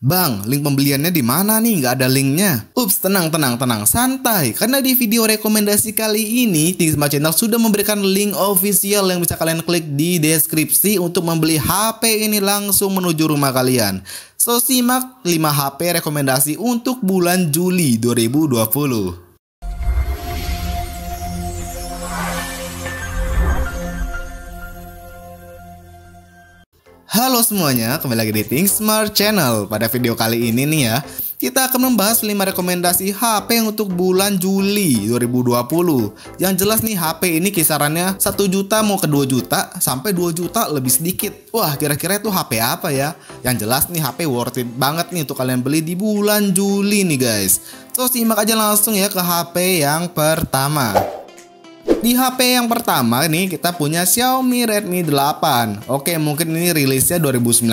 Bang, link pembeliannya di mana nih? Nggak ada linknya. Ups, tenang, santai. Karena di video rekomendasi kali ini, Think Smart Channel sudah memberikan link official yang bisa kalian klik di deskripsi untuk membeli HP ini langsung menuju rumah kalian. So, simak 5 HP rekomendasi untuk bulan Juli 2020. Halo semuanya, kembali lagi di Think Smart Channel. Pada video kali ini nih ya, kita akan membahas 5 rekomendasi HP untuk bulan Juli 2020. Yang jelas nih HP ini kisarannya 1 juta mau ke 2 juta sampai 2 juta lebih sedikit. Wah, kira-kira itu HP apa ya? Yang jelas nih HP worth it banget nih untuk kalian beli di bulan Juli nih guys. So, simak aja langsung ya ke HP yang pertama. Di HP yang pertama nih kita punya Xiaomi Redmi 8. Oke, mungkin ini rilisnya 2019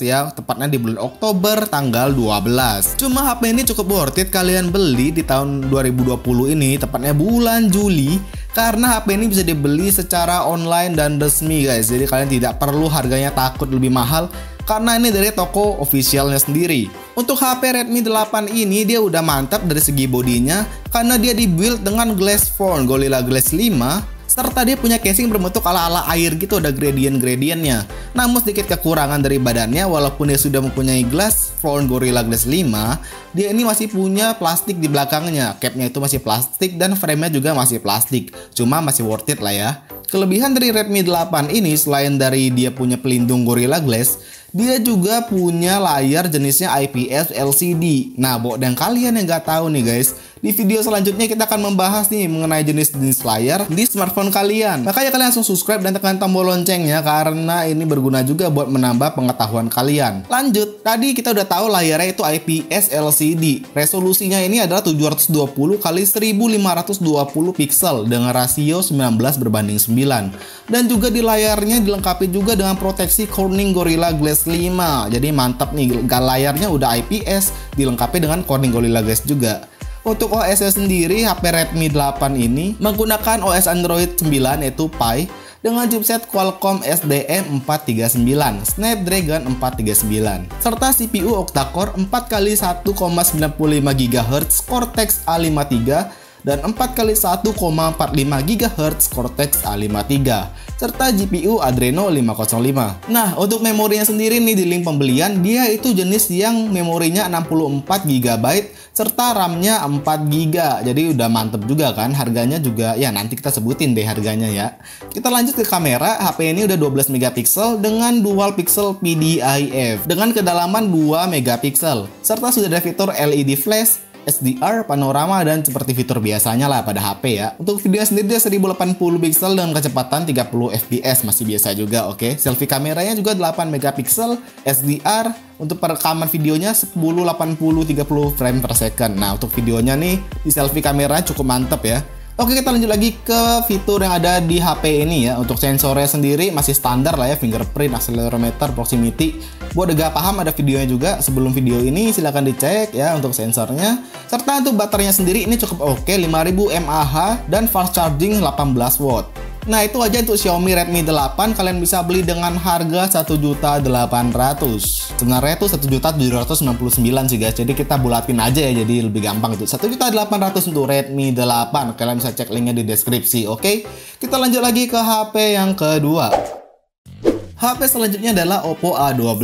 ya, tepatnya di bulan Oktober tanggal 12. Cuma HP ini cukup worth it kalian beli di tahun 2020 ini, tepatnya bulan Juli. Karena HP ini bisa dibeli secara online dan resmi guys. Jadi kalian tidak perlu harganya takut lebih mahal, karena ini dari toko officialnya sendiri. Untuk HP Redmi 8 ini dia udah mantap dari segi bodinya, karena dia dibuild dengan glass front Gorilla Glass 5, serta dia punya casing berbentuk ala-ala air gitu, ada gradient-gradientnya. Namun sedikit kekurangan dari badannya, walaupun dia sudah mempunyai glass front Gorilla Glass 5, dia ini masih punya plastik di belakangnya. Capnya itu masih plastik dan frame-nya juga masih plastik. Cuma masih worth it lah ya. Kelebihan dari Redmi 8 ini selain dari dia punya pelindung Gorilla Glass, dia juga punya layar jenisnya IPS LCD. Nah, buat yang kalian yang nggak tahu nih guys, di video selanjutnya kita akan membahas nih mengenai jenis-jenis layar di smartphone kalian. Makanya kalian langsung subscribe dan tekan tombol loncengnya, karena ini berguna juga buat menambah pengetahuan kalian. Lanjut, tadi kita udah tahu layarnya itu IPS LCD. Resolusinya ini adalah 720 x 1520 pixel dengan rasio 19:9. Dan juga di layarnya dilengkapi juga dengan proteksi Corning Gorilla Glass 5. Jadi mantap nih, layarnya udah IPS, dilengkapi dengan Corning Gorilla Glass juga. Untuk OS sendiri, HP Redmi 8 ini menggunakan OS Android 9 yaitu Pie dengan chipset Qualcomm SDM439, Snapdragon 439, serta CPU octa-core 4x1,95 GHz Cortex A53 dan 4x1,45 GHz Cortex A53, serta GPU Adreno 505. Nah, untuk memorinya sendiri nih di link pembelian, dia itu jenis yang memorinya 64 GB serta RAM-nya 4 GB. Jadi udah mantep juga kan, harganya juga ya nanti kita sebutin deh harganya ya. Kita lanjut ke kamera. HP ini udah 12 megapiksel dengan dual pixel PDIF dengan kedalaman 2 megapiksel, serta sudah ada fitur LED flash, SDR, panorama, dan seperti fitur biasanya lah pada HP ya. Untuk video sendiri dia 1080 pixel dengan kecepatan 30 fps, masih biasa juga, oke. Selfie kameranya juga 8 megapiksel, SDR, untuk perekaman videonya 1080 30 frame per second. Nah, untuk videonya nih di selfie kamera cukup mantep ya. Oke, kita lanjut lagi ke fitur yang ada di HP ini ya. Untuk sensornya sendiri masih standar lah ya, fingerprint, accelerometer, proximity. Buat gak paham ada videonya juga sebelum video ini, silahkan dicek ya untuk sensornya. Serta untuk baterainya sendiri ini cukup oke, 5000 mAh dan fast charging 18 watt. Nah, itu aja untuk Xiaomi Redmi 8. Kalian bisa beli dengan harga 1.800.000. Sebenarnya itu 1.799.000 sih guys. Jadi kita bulatin aja ya, jadi lebih gampang itu. 1.800.000 untuk Redmi 8. Kalian bisa cek linknya di deskripsi, oke? Kita lanjut lagi ke HP yang kedua. HP selanjutnya adalah Oppo A12.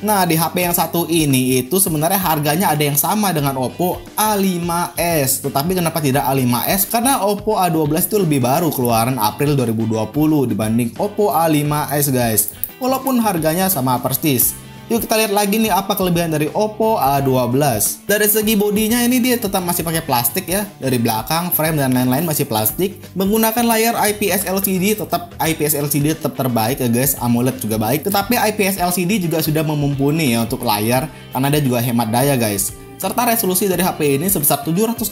Nah, di HP yang satu ini itu sebenarnya harganya ada yang sama dengan Oppo A5s. Tetapi kenapa tidak A5s? Karena Oppo A12 itu lebih baru, keluaran April 2020 dibanding Oppo A5s guys. Walaupun harganya sama persis. Yuk kita lihat lagi nih apa kelebihan dari Oppo A12. Dari segi bodinya ini dia tetap masih pakai plastik ya. Dari belakang, frame dan lain-lain masih plastik. Menggunakan layar IPS LCD, tetap IPS LCD tetap terbaik ya guys. AMOLED juga baik. Tetapi IPS LCD juga sudah memumpuni ya untuk layar, karena dia juga hemat daya guys. Serta resolusi dari HP ini sebesar 720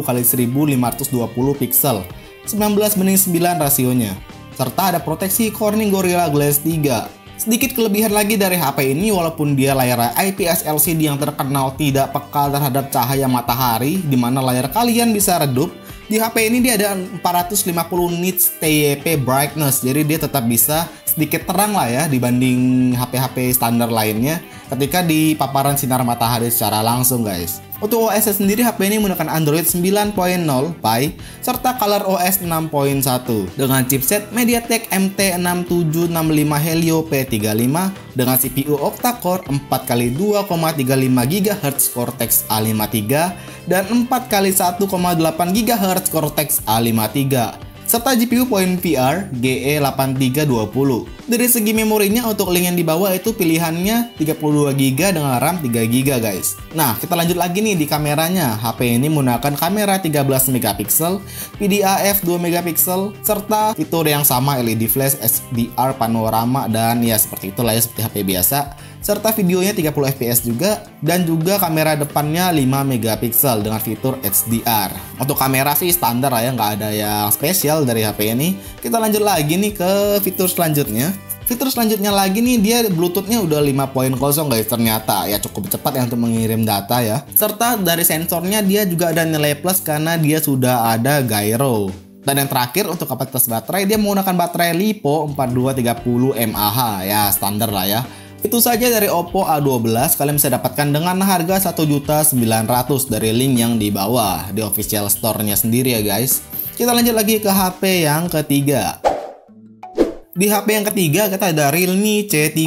x 1520 pixel, 19:9 rasionya. Serta ada proteksi Corning Gorilla Glass 3. Sedikit kelebihan lagi dari HP ini, walaupun dia layar IPS LCD yang terkenal tidak peka terhadap cahaya matahari, di mana layar kalian bisa redup, di HP ini dia ada 450 nits TYP brightness, jadi dia tetap bisa sedikit terang lah ya dibanding HP-HP standar lainnya. ketika di paparan sinar matahari secara langsung guys. Untuk OS sendiri HP ini menggunakan Android 9.0 Pie serta ColorOS 6.1 dengan chipset MediaTek MT6765 Helio P35 dengan CPU octa-core 4x2,35 GHz Cortex A53 dan 4x1,8 GHz Cortex A53 serta GPU Point VR GE8320. Dari segi memorinya untuk link yang di bawah itu pilihannya 32GB dengan RAM 3GB guys. Nah, kita lanjut lagi nih di kameranya. HP ini menggunakan kamera 13MP, PDAF 2MP, serta fitur yang sama LED flash, HDR panorama, dan ya seperti itulah ya, seperti HP biasa. Serta videonya 30fps juga, dan juga kamera depannya 5MP dengan fitur HDR. Untuk kamera sih standar lah ya, nggak ada yang spesial dari HP ini. Kita lanjut lagi nih ke fitur selanjutnya. Fitur selanjutnya lagi nih, dia Bluetooth-nya udah 5.0 guys, ternyata ya cukup cepat ya untuk mengirim data ya. Serta dari sensornya dia juga ada nilai plus karena dia sudah ada gyro. Dan yang terakhir untuk kapasitas baterai, dia menggunakan baterai LiPo 4230 mAh ya, standar lah ya. Itu saja dari Oppo A12, kalian bisa dapatkan dengan harga 1.900.000 dari link yang di bawah di official store-nya sendiri ya guys. Kita lanjut lagi ke HP yang ketiga. Di HP yang ketiga kita ada Realme C3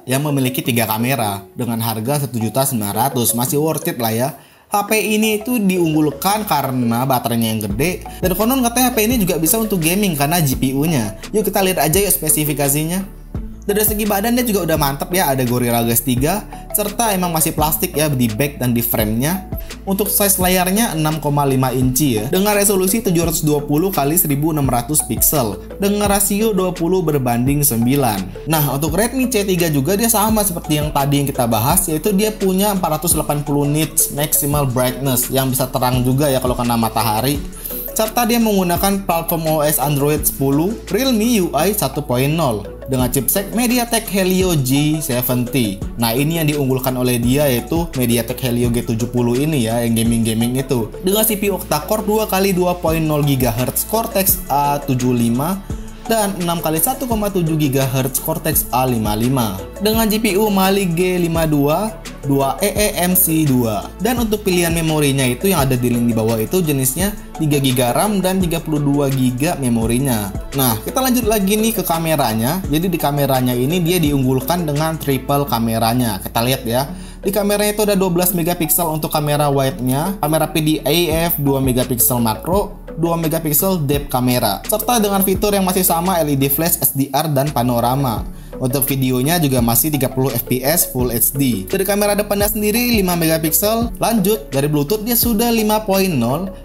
yang memiliki 3 kamera dengan harga 1.900.000, masih worth it lah ya. HP ini itu diunggulkan karena baterainya yang gede, dan konon katanya HP ini juga bisa untuk gaming karena GPU-nya. Yuk kita lihat aja yuk spesifikasinya. Dari segi badan dia juga udah mantep ya, ada Gorilla Glass 3 serta emang masih plastik ya di back dan di frame-nya. Untuk size layarnya 6,5 inci ya, dengan resolusi 720x1600 pixel dengan rasio 20:9. Nah, untuk Redmi C3 juga dia sama seperti yang tadi yang kita bahas, yaitu dia punya 480 nits maximal brightness yang bisa terang juga ya kalau kena matahari. Serta dia menggunakan platform OS Android 10 Realme UI 1.0 dengan chipset MediaTek Helio G70. Nah, ini yang diunggulkan oleh dia yaitu MediaTek Helio G70 ini ya, yang gaming-gaming itu. Dengan CPU octa-core 2x2.0 GHz Cortex A75 dan 6x1,7 GHz Cortex A55 dengan GPU Mali G52 2 dan untuk pilihan memorinya itu yang ada di link di bawah itu jenisnya 3GB RAM dan 32GB memorinya. Nah, kita lanjut lagi nih ke kameranya. Jadi di kameranya ini dia diunggulkan dengan triple kameranya. Kita lihat ya. Di kameranya itu ada 12MP untuk kamera wide-nya, kamera PDAF 2MP makro, 2MP depth kamera, serta dengan fitur yang masih sama LED flash, HDR, dan panorama. Untuk videonya juga masih 30fps Full HD. Dari kamera depannya sendiri 5MP. Lanjut, dari Bluetooth dia sudah 5.0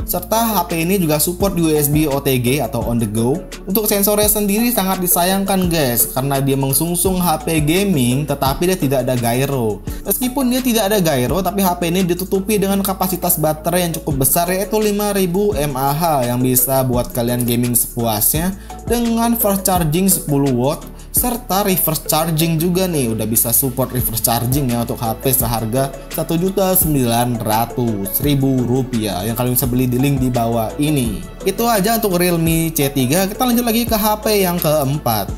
serta HP ini juga support USB OTG atau on the go. Untuk sensornya sendiri sangat disayangkan guys, karena dia mengsungsung HP gaming tetapi dia tidak ada gyro. Meskipun dia tidak ada gyro, tapi HP ini ditutupi dengan kapasitas baterai yang cukup besar yaitu 5000 mAh yang bisa buat kalian gaming sepuasnya dengan fast charging 10 watt serta reverse charging juga nih, udah bisa support reverse charging ya untuk HP seharga Rp1.900.000 yang kalian bisa beli di link di bawah ini. Itu aja untuk Realme C3. Kita lanjut lagi ke HP yang keempat.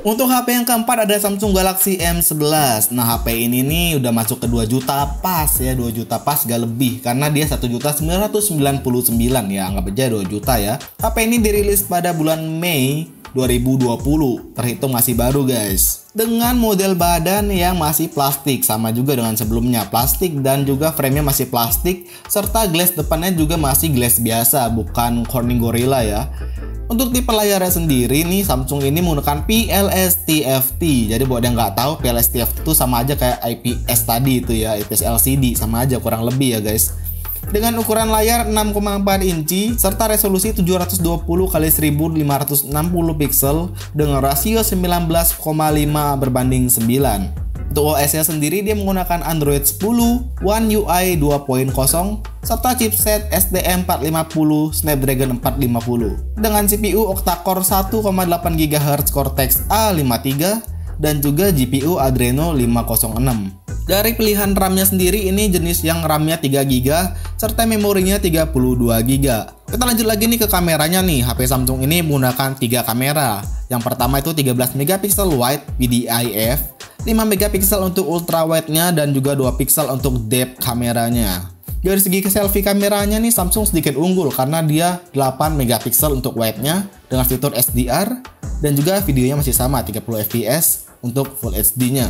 Untuk HP yang keempat ada Samsung Galaxy M11. Nah, HP ini nih udah masuk ke 2 juta pas ya, 2 juta pas gak lebih karena dia 1.999.000 ya, anggap aja 2 juta ya. HP ini dirilis pada bulan Mei 2020, terhitung masih baru guys. Dengan model badan yang masih plastik, sama juga dengan sebelumnya, plastik dan juga frame-nya masih plastik, serta glass depannya juga masih glass biasa, bukan Corning Gorilla ya. Untuk tipe layarnya sendiri nih, Samsung ini menggunakan PLS TFT. Jadi buat yang nggak tahu, PLS TFT itu sama aja kayak IPS tadi itu ya, IPS LCD, sama aja kurang lebih ya guys. Dengan ukuran layar 6,4 inci serta resolusi 720x1560 pixel dengan rasio 19,5:9. Untuk OS-nya sendiri dia menggunakan Android 10 One UI 2.0 serta chipset STM450 Snapdragon 450 dengan CPU octa-core 1,8 GHz Cortex A53 dan juga GPU Adreno 506. Dari pilihan RAM-nya sendiri ini jenis yang RAM-nya 3GB serta memorinya 32GB. Kita lanjut lagi nih ke kameranya nih. HP Samsung ini menggunakan 3 kamera. Yang pertama itu 13MP wide PDIF 5 megapiksel untuk ultra wide-nya dan juga 2 piksel untuk depth kameranya. Dari segi selfie kameranya nih Samsung sedikit unggul karena dia 8 megapiksel untuk wide-nya dengan fitur SDR dan juga videonya masih sama 30 fps untuk Full HD-nya.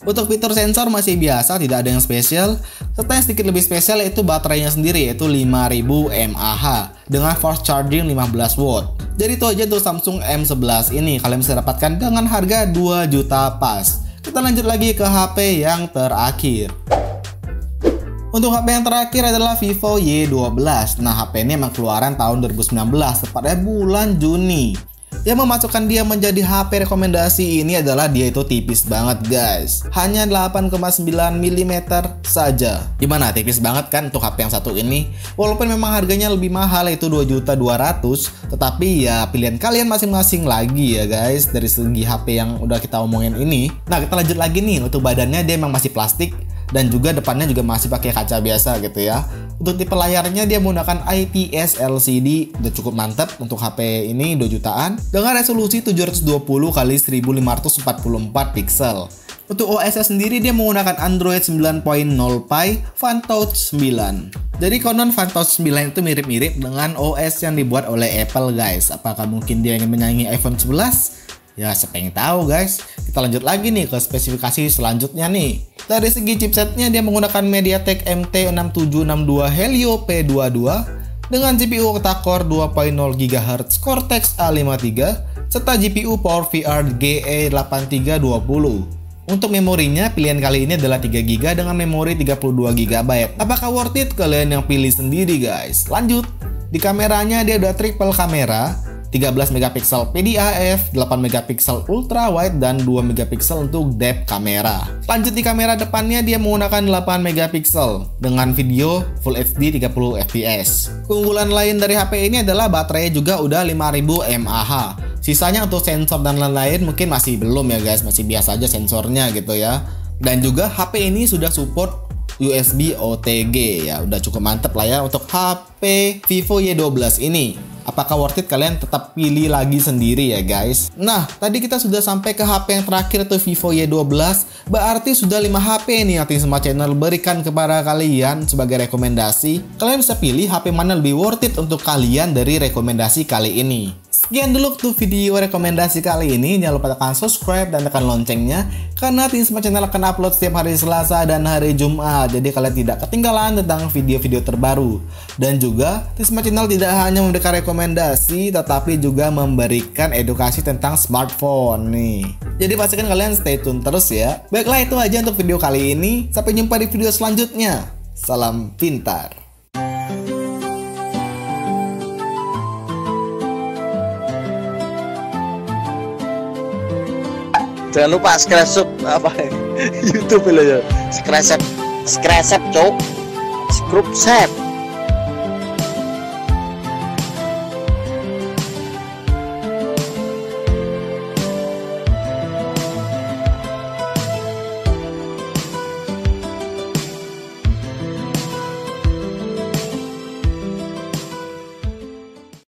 Untuk fitur sensor masih biasa, tidak ada yang spesial. Serta yang sedikit lebih spesial yaitu baterainya sendiri, yaitu 5000 mAh dengan fast charging 15 watt. Jadi itu aja untuk Samsung M11 ini, kalian bisa dapatkan dengan harga 2 juta pas. Kita lanjut lagi ke HP yang terakhir. Untuk HP yang terakhir adalah Vivo Y12. Nah, HP ini emang keluaran tahun 2019, tepatnya bulan Juni. Yang memasukkan dia menjadi HP rekomendasi ini adalah dia itu tipis banget guys, hanya 8,9 mm saja. Gimana, tipis banget kan untuk HP yang satu ini? Walaupun memang harganya lebih mahal, yaitu 2.200.000, tetapi ya pilihan kalian masing-masing lagi ya guys dari segi HP yang udah kita omongin ini. Nah, kita lanjut lagi nih. Untuk badannya dia memang masih plastik dan juga depannya juga masih pakai kaca biasa gitu ya. Untuk tipe layarnya dia menggunakan IPS LCD, udah cukup mantap untuk HP ini 2 jutaan dengan resolusi 720x1544 pixel. Untuk OS sendiri dia menggunakan Android 9.0 Pie FunTouch 9. Jadi konon FunTouch 9 itu mirip-mirip dengan OS yang dibuat oleh Apple guys. Apakah mungkin dia ingin menyaingi iPhone 11? Ya, siapa yang tahu guys. Kita lanjut lagi nih ke spesifikasi selanjutnya nih. Dari segi chipsetnya dia menggunakan MediaTek MT6762 Helio P22 dengan GPU octa-core 2.0 GHz Cortex A53 serta GPU PowerVR GE8320. Untuk memorinya, pilihan kali ini adalah 3GB dengan memori 32GB. Apakah worth it? Kalian yang pilih sendiri guys. Lanjut. Di kameranya dia udah triple kamera, 13 megapiksel PDAF, 8 megapiksel ultra wide dan 2 megapiksel untuk depth kamera. Lanjut di kamera depannya dia menggunakan 8 megapiksel dengan video Full HD 30 fps. Keunggulan lain dari HP ini adalah baterainya juga udah 5000 mAh. Sisanya untuk sensor dan lain-lain mungkin masih belum ya guys, masih biasa aja sensornya gitu ya. Dan juga HP ini sudah support USB OTG ya, udah cukup mantep lah ya untuk HP Vivo Y12 ini. Apakah worth it? Kalian tetap pilih lagi sendiri ya guys. Nah, tadi kita sudah sampai ke HP yang terakhir tuh Vivo Y12. Berarti sudah 5 HP nih yang Tim Smart Channel berikan kepada kalian sebagai rekomendasi. Kalian bisa pilih HP mana lebih worth it untuk kalian dari rekomendasi kali ini. Sekian dulu tuh video rekomendasi kali ini. Jangan lupa tekan subscribe dan tekan loncengnya, karena Tim Smart Channel akan upload setiap hari Selasa dan hari Jumat. Jadi kalian tidak ketinggalan tentang video-video terbaru. Dan juga Tim Smart Channel tidak hanya memberikan rekomendasi, tetapi juga memberikan edukasi tentang smartphone nih. Jadi pastikan kalian stay tune terus ya. Baiklah, itu aja untuk video kali ini. Sampai jumpa di video selanjutnya. Salam pintar. Jangan lupa subscribe apa YouTube lo ya. Subscribe cok. Subscribe.